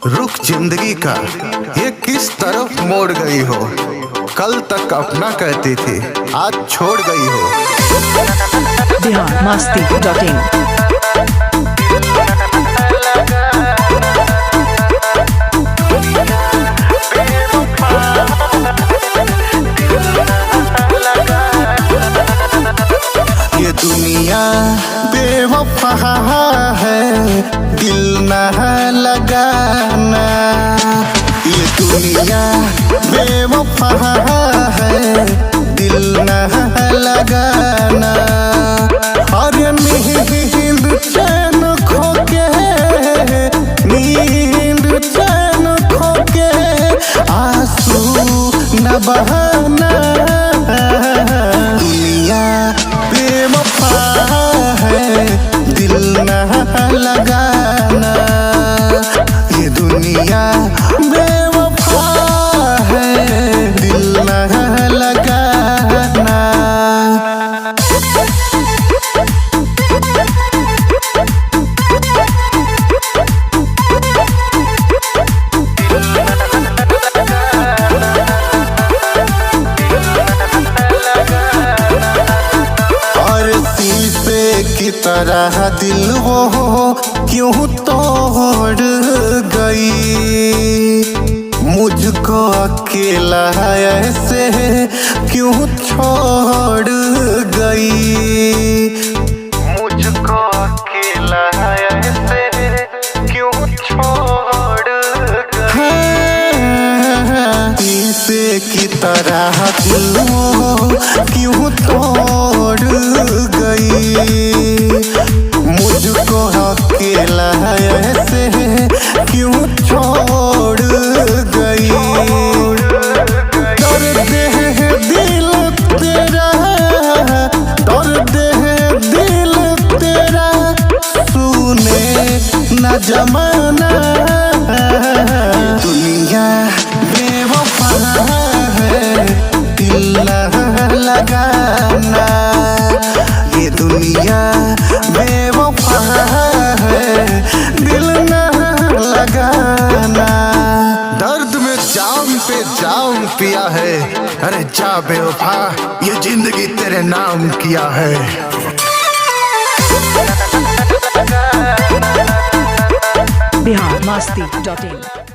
रुख जिंदगी का ये किस तरफ मोड़ गई हो। कल तक अपना कहती थी, आज छोड़ गई हो। biharmasti.in ये दुनिया बेवफा है, दिल ना लगाना। ये दुनिया बेवफा है, दिल ना लगाना। और नींद चैन खो के, नींद चैन खो के आंसू न बहाना। दुनिया बेवफा है, दिल न लगाना। ये दुनिया बेवफा है, दिल न लगाना। की तरह दिल वो क्यों तोड़ गई, मुझको अकेला ऐसे क्यों छोड़ गई। मुझको अकेला ऐसे क्यों छोड़ गई। से की तरह दिल वो क्यों तोड़ गई, मुझको अकेला ऐसे क्यों छोड़ गई। दर्द है दिल तेरा, दर्द है दिल तेरा, सुने न जमाना। दुनिया बेवफा है, दिल न लगाना। ये दुनिया बेवफा है, दिल न लगाना। दर्द में जाम पे जाम पिया है, अरे जा बेवफा, ये जिंदगी तेरे नाम किया है। biharmasti.in